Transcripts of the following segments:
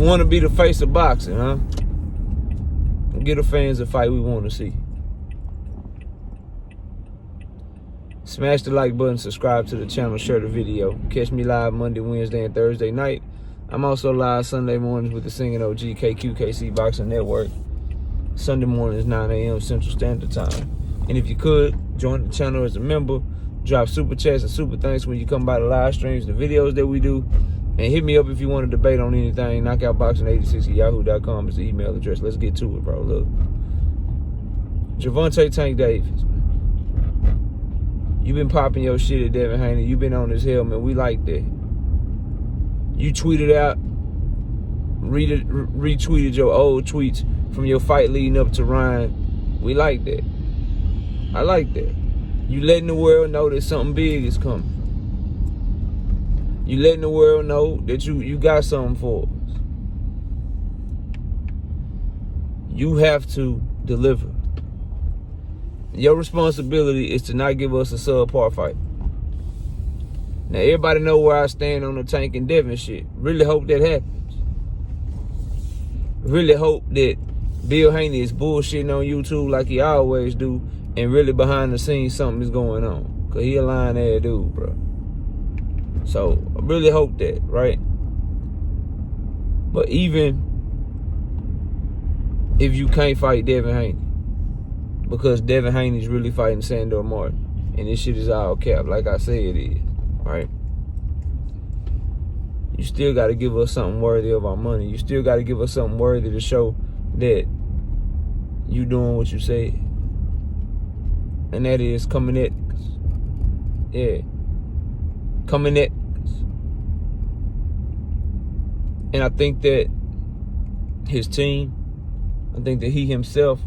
want to be the face of boxing, huh? Get the fans a fight we want to see. Smash the like button, subscribe to the channel, share the video. Catch me live Monday, Wednesday, and Thursday night. I'm also live Sunday mornings with the Singing OG KQKC Boxing Network. Sunday mornings, 9 a.m. Central Standard Time. And if you could, join the channel as a member. Drop super chats and super thanks when you come by the live streams, the videos that we do. And hit me up if you want to debate on anything. Knockoutboxing86@yahoo.com is the email address. Let's get to it, bro. Look. Gervonta Tank Davis. You been popping your shit at Devin Haney. You been on his helmet. We like that. You tweeted out, retweeted your old tweets from your fight leading up to Ryan. We like that. I like that. You letting the world know that something big is coming. You letting the world know that you got something for us. You have to deliver. Your responsibility is to not give us a subpar fight. Now, everybody know where I stand on the Tank and Devin shit. Really hope that happens. Really hope that Bill Haney is bullshitting on YouTube like he always do, and really behind the scenes something is going on. Because he a lying-ass dude, bro. So, I really hope that, right? But even if you can't fight Devin Haney, because Devin Haney's really fighting Sandor Martin, and this shit is all cap, like I say it is, right? You still got to give us something worthy of our money. You still got to give us something worthy to show that you doing what you said. And that is coming at us. Yeah. Coming at us. And I think that his team, I think that he himself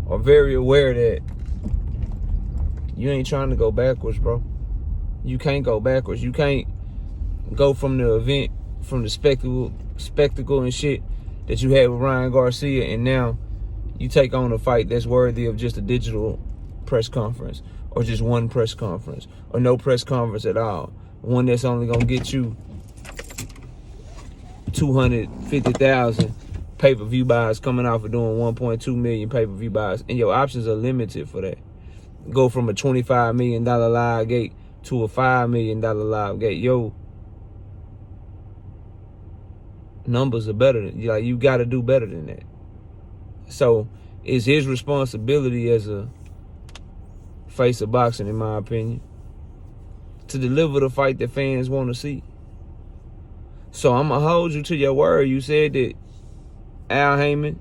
are very aware that you ain't trying to go backwards, bro. You can't go backwards. You can't go from the event, from the spectacle and shit that you had with Ryan Garcia, and now you take on a fight that's worthy of just a digital press conference, or just one press conference, or no press conference at all. One that's only gonna get you 250,000 pay-per-view buys coming off of doing 1.2 million pay-per-view buys, and your options are limited for that. Go from a $25 million live gate to a $5 million live gate. Yo, numbers are better than, like, you got to do better than that. So it's his responsibility as a face of boxing, in my opinion, to deliver the fight that fans want to see. So I'm going to hold you to your word. You said that Al Heyman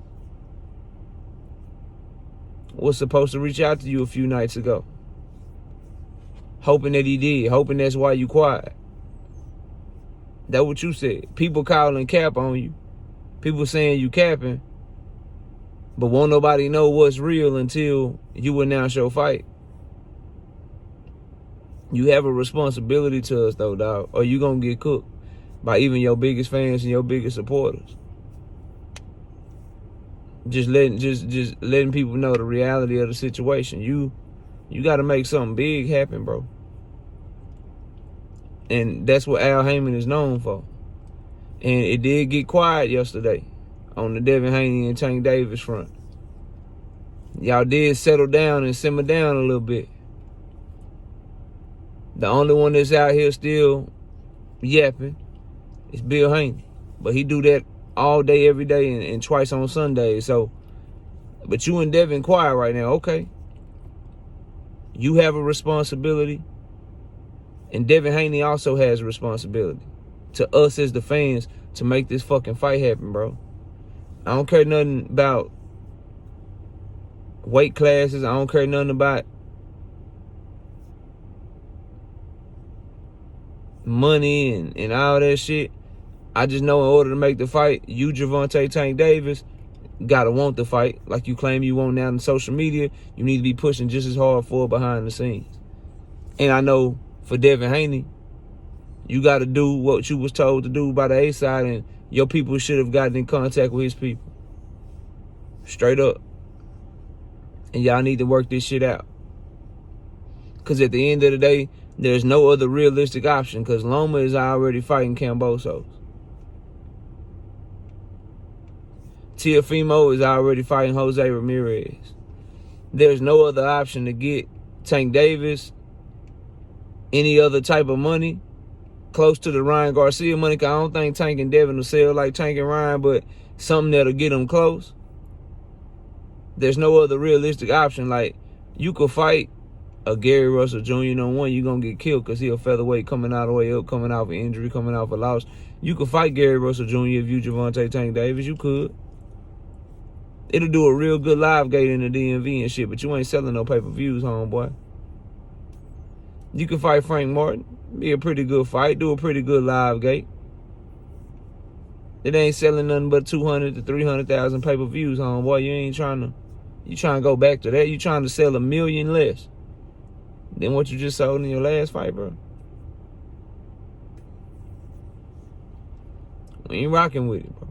was supposed to reach out to you a few nights ago. Hoping that he did. Hoping that's why you quiet. That's what you said. People calling cap on you. People saying you capping. But won't nobody know what's real until you announce your fight. You have a responsibility to us, though, dog, or you going to get cooked by even your biggest fans and your biggest supporters. Just letting people know the reality of the situation. You got to make something big happen, bro. And that's what Al Heyman is known for. And it did get quiet yesterday on the Devin Haney and Tank Davis front. Y'all did settle down and simmer down a little bit. The only one that's out here still yapping is Bill Haney. But he do that all day, every day, and twice on Sundays. So, but you and Devin quiet right now. Okay. You have a responsibility. And Devin Haney also has a responsibility to us as the fans to make this fucking fight happen, bro. I don't care nothing about weight classes. I don't care nothing about money and all that shit. I just know in order to make the fight, you, Gervonta Tank Davis, gotta want the fight like you claim you want now on social media. You need to be pushing just as hard for it behind the scenes. And I know for Devin Haney, you got to do what you was told to do by the A side, and your people should have gotten in contact with his people. Straight up. And y'all need to work this shit out. Because at the end of the day, there's no other realistic option, because Loma is already fighting Cambosos. Teofimo is already fighting Jose Ramirez. There's no other option to get Tank Davis any other type of money close to the Ryan Garcia money. Cause I don't think Tank and Devin will sell like Tank and Ryan, but something that'll get them close. There's no other realistic option. Like, you could fight a Gary Russell Jr. No one, you're going to get killed because he a featherweight coming out of the way up, coming off an injury, coming off a loss. You could fight Gary Russell Jr. if you Gervonta Tank Davis. You could. It'll do a real good live gate in the DMV and shit, but you ain't selling no pay-per-views, homeboy. You can fight Frank Martin. Be a pretty good fight. Do a pretty good live gate. It ain't selling nothing but 200 to 300,000 pay-per-views, homeboy. You trying to go back to that. You trying to sell 1 million less than what you just sold in your last fight, bro. We ain't rocking with it, bro.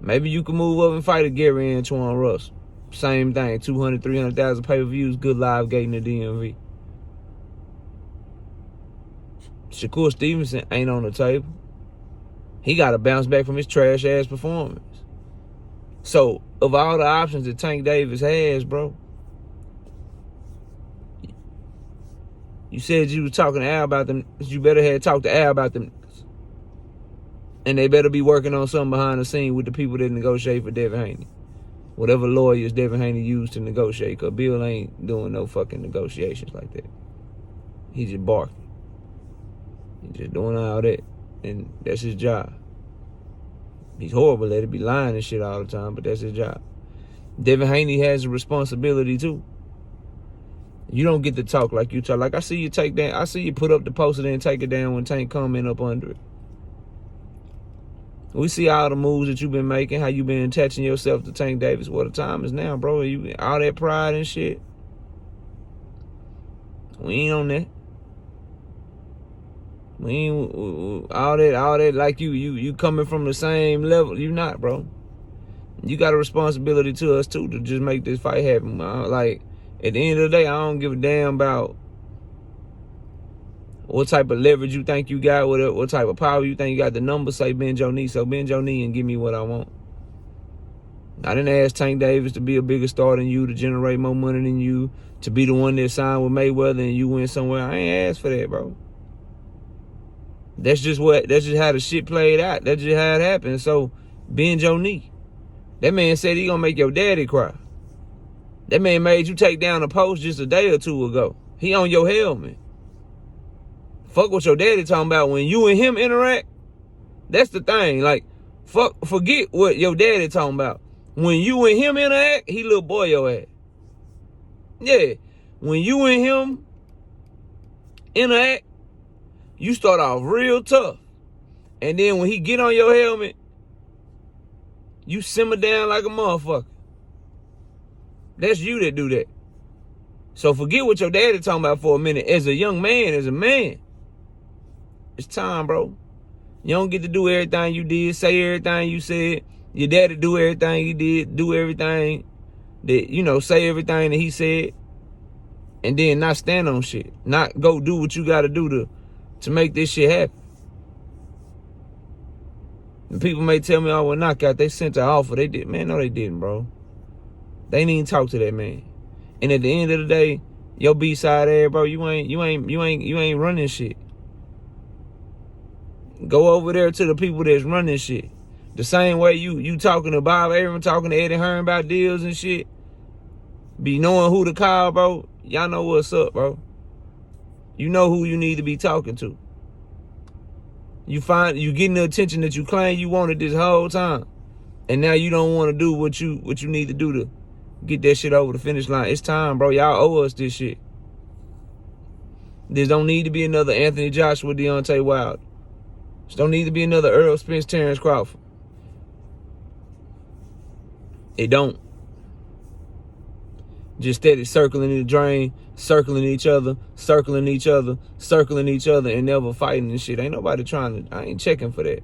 Maybe you can move up and fight a Gary Antoine Russell. Same thing, 200, 300,000 pay-per-views, good live gate in the DMV. Shakur Stevenson ain't on the table. He got to bounce back from his trash-ass performance. So, of all the options that Tank Davis has, bro, you said you was talking to Al about them. You better have talked to Al about them. And they better be working on something behind the scene with the people that negotiate for Devin Haney. Whatever lawyers Devin Haney used to negotiate, because Bill ain't doing no fucking negotiations like that. He just barking. He just doing all that. And that's his job. He's horrible at it, be lying and shit all the time, but that's his job. Devin Haney has a responsibility too. You don't get to talk like you talk. Like, I see you take that. I see you put up the poster and take it down when Tank comment up under it. We see all the moves that you've been making, how you been attaching yourself to Tank Davis. Well, the time is now, bro. You all that pride and shit. We ain't on that. We ain't all that like you coming from the same level. You not, bro. You got a responsibility to us too to just make this fight happen. Like, at the end of the day, I don't give a damn about what type of leverage you think you got, what type of power you think you got. The number say bend your knee, so bend your knee and give me what I want. I didn't ask Tank Davis to be a bigger star than you, to generate more money than you, to be the one that signed with Mayweather and you went somewhere. I ain't asked for that, bro. That's just how the shit played out. That's just how it happened. So bend your knee. That man said he gonna make your daddy cry. That man made you take down a post just a day or two ago. He on your helmet. Fuck what your daddy talking about. When you and him interact, that's the thing. Like, forget what your daddy talking about. When you and him interact, he little boy your ass. Yeah. When you and him interact, you start off real tough. And then when he get on your helmet, you simmer down like a motherfucker. That's you that do that. So forget what your daddy talking about for a minute. As a young man, as a man, it's time, bro. You don't get to do everything you did, say everything you said. Your daddy do everything he did, do everything that, say everything that he said. And then not stand on shit. Not go do what you got to do to make this shit happen. And people may tell me, oh, well, knockout, they sent an offer. They did. Man, no, they didn't, bro. They didn't even talk to that man. And at the end of the day, your B-side ass, bro, you ain't running shit. Go over there to the people that's running shit. The same way you talking to Bob Arum, talking to Eddie Hearn about deals and shit. Be knowing who to call, bro. Y'all know what's up, bro. You know who you need to be talking to. You getting the attention that you claim you wanted this whole time. And now you don't want to do what you need to do to get that shit over the finish line. It's time, bro. Y'all owe us this shit. There don't need to be another Anthony Joshua, Deontay Wilder. There don't need to be another Errol Spence, Terrence Crawford. It don't. Just steady circling in the drain, circling each other, and never fighting and shit. Ain't nobody I ain't checking for that.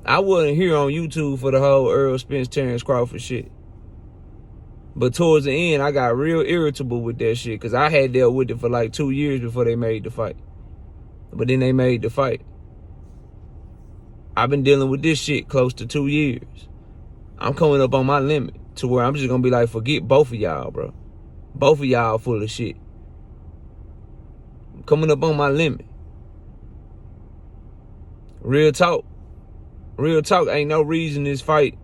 I wasn't here on YouTube for the whole Errol Spence, Terrence Crawford shit. But towards the end, I got real irritable with that shit because I had dealt with it for like 2 years before they made the fight. But then they made the fight. I've been dealing with this shit close to 2 years. I'm coming up on my limit to where I'm just gonna be like, forget both of y'all, bro. Both of y'all full of shit. I'm coming up on my limit. Real talk. Real talk. Ain't no reason this fight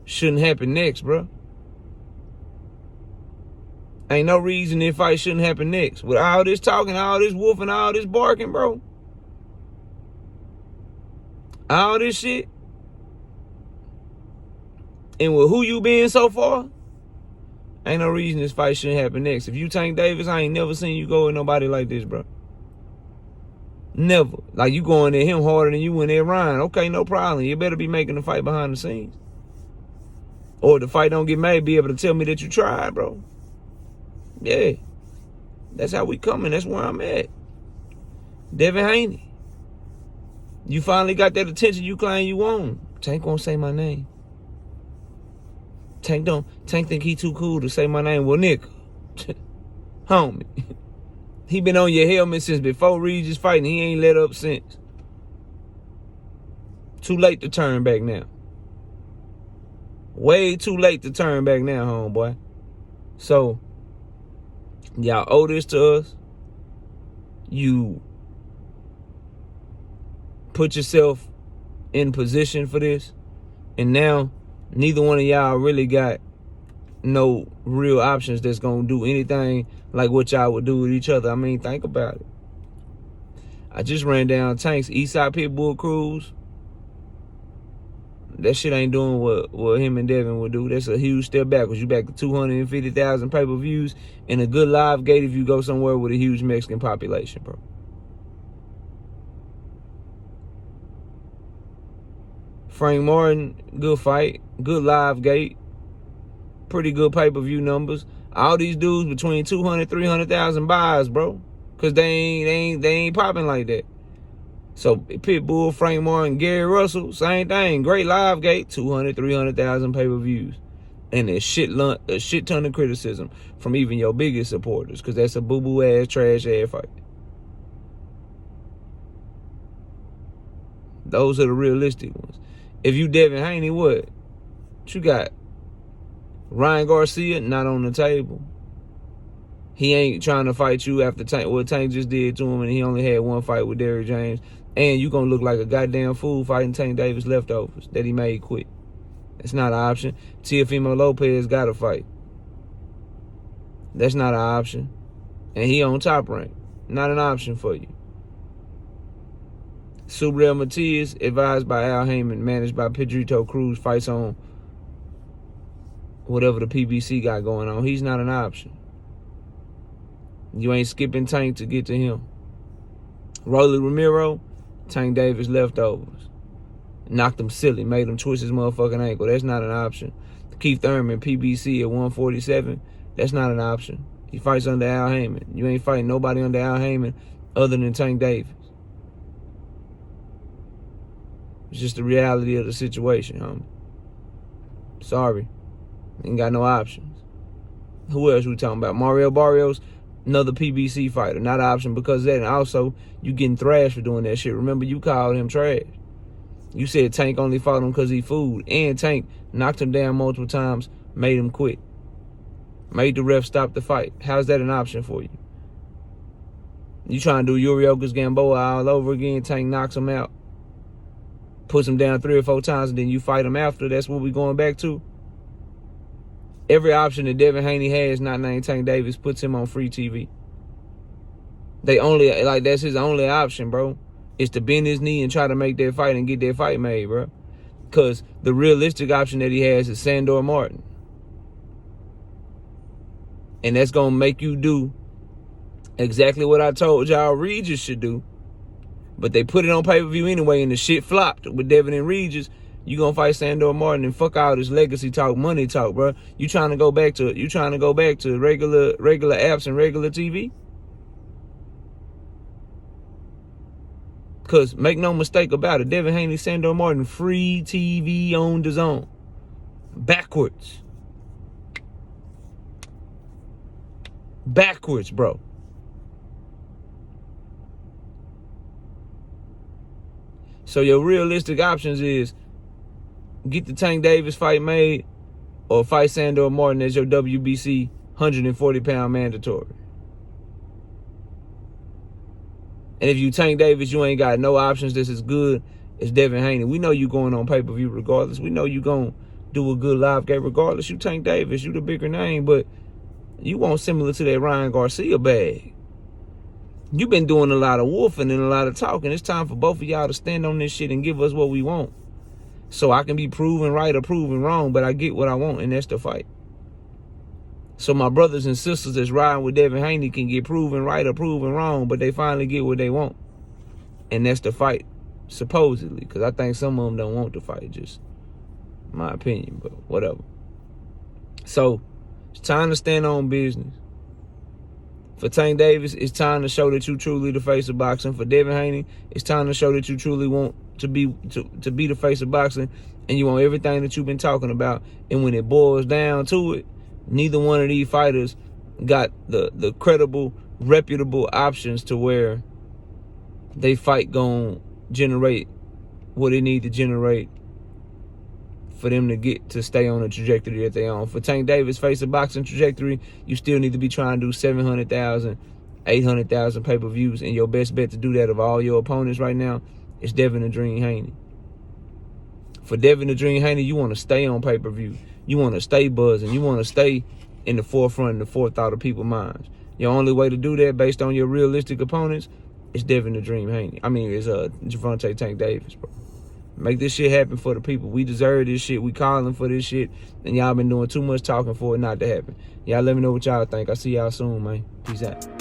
shouldn't happen next, bro. Ain't no reason this fight shouldn't happen next. With all this talking, all this wolfing, all this barking, bro. All this shit. And with who you been so far, ain't no reason this fight shouldn't happen next. If you Tank Davis, I ain't never seen you go with nobody like this, bro. Never. Like, you going at him harder than you went at Ryan. Okay, no problem. You better be making the fight behind the scenes. Or if the fight don't get made, be able to tell me that you tried, bro. Yeah. That's how we coming. That's where I'm at. Devin Haney. You finally got that attention you claim you want. Tank won't say my name. Tank think he too cool to say my name. Well, nigga. Homie. He been on your helmet since before Regis fighting. He ain't let up since. Too late to turn back now. Way too late to turn back now, homeboy. So, y'all owe this to us. You put yourself in position for this. And now, neither one of y'all really got no real options that's going to do anything like what y'all would do with each other. I mean, think about it. I just ran down Tank's Eastside Pitbull Cruise. That shit ain't doing what him and Devin would do. That's a huge step backwards. You back to 250,000 pay-per-views and a good live gate if you go somewhere with a huge Mexican population, bro. Frank Martin, good fight. Good live gate. Pretty good pay-per-view numbers. All these dudes between 200, 300,000 buys, bro. Because they ain't popping like that. So Pitbull, Frank Martin, Gary Russell, same thing. Great live gate, 200, 300,000 pay-per-views. And a shit ton of criticism from even your biggest supporters, because that's a boo-boo ass, trash ass fight. Those are the realistic ones. If you Devin Haney, what you got? Ryan Garcia, not on the table. He ain't trying to fight you after what Tank just did to him, and he only had one fight with Derrick James. And you gonna look like a goddamn fool fighting Tank Davis leftovers that he made quit. That's not an option. Teofimo Lopez got to fight. That's not an option. And he on Top Rank. Not an option for you. Subriel Matias, advised by Al Heyman, managed by Pedrito Cruz, fights on whatever the PBC got going on. He's not an option. You ain't skipping Tank to get to him. Rolly Romero, Tank Davis leftovers. Knocked him silly, made him twist his motherfucking ankle. That's not an option. Keith Thurman, PBC at 147. That's not an option. He fights under Al Heyman. You ain't fighting nobody under Al Heyman other than Tank Davis. It's just the reality of the situation, homie. Sorry. Ain't got no options. Who else we talking about? Mario Barrios, another PBC fighter. Not an option because of that. And also, you getting thrashed for doing that shit. Remember, you called him trash. You said Tank only fought him because he fooled. And Tank knocked him down multiple times, made him quit. Made the ref stop the fight. How's that an option for you? You trying to do Yuriokas Gamboa all over again. Tank knocks him out. Puts him down 3 or 4 times, and then you fight him after. That's what we going back to. Every option that Devin Haney has, not named Tank Davis, puts him on free TV. That's his only option, bro. Is to bend his knee and try to make that fight and get that fight made, bro. Because the realistic option that he has is Sandor Martin. And that's going to make you do exactly what I told y'all Regis should do. But they put it on pay-per-view anyway, and the shit flopped with Devin and Regis. You gonna fight Sandor Martin and fuck all this legacy talk, money talk, bro. You trying to go back to regular apps and regular TV? Cause make no mistake about it, Devin Haney, Sandor Martin, free TV on the zone. Backwards, bro. So your realistic options is get the Tank Davis fight made or fight Sandor Martin as your WBC 140-pound mandatory. And if you Tank Davis, you ain't got no options that's as good as Devin Haney. We know you going on pay-per-view regardless. We know you going to do a good live game regardless. You Tank Davis, you the bigger name, but you want similar to that Ryan Garcia bag. You've been doing a lot of wolfing and a lot of talking. It's time for both of y'all to stand on this shit and give us what we want. So I can be proven right or proven wrong, but I get what I want, and that's the fight. So my brothers and sisters that's riding with Devin Haney can get proven right or proven wrong, but they finally get what they want. And that's the fight, supposedly, because I think some of them don't want the fight, just my opinion, but whatever. So it's time to stand on business. For Tank Davis, it's time to show that you truly the face of boxing. For Devin Haney, it's time to show that you truly want to be the face of boxing, and you want everything that you've been talking about. And when it boils down to it, neither one of these fighters got the credible, reputable options to where they fight gon' generate what they need to generate for them to get to stay on the trajectory that they on. For Tank Davis, face of boxing trajectory, you still need to be trying to do 700,000, 800,000 pay-per-views, and your best bet to do that of all your opponents right now is Devin the Dream Haney. For Devin the Dream Haney, you want to stay on pay-per-view. You want to stay buzzing. You want to stay in the forefront and the forethought of people's minds. Your only way to do that based on your realistic opponents is Devin the Dream Haney. I mean, it's Gervonta Tank Davis, bro. Make this shit happen for the people. We deserve this shit. We calling for this shit. And y'all been doing too much talking for it not to happen. Y'all let me know what y'all think. I'll see y'all soon, man. Peace out.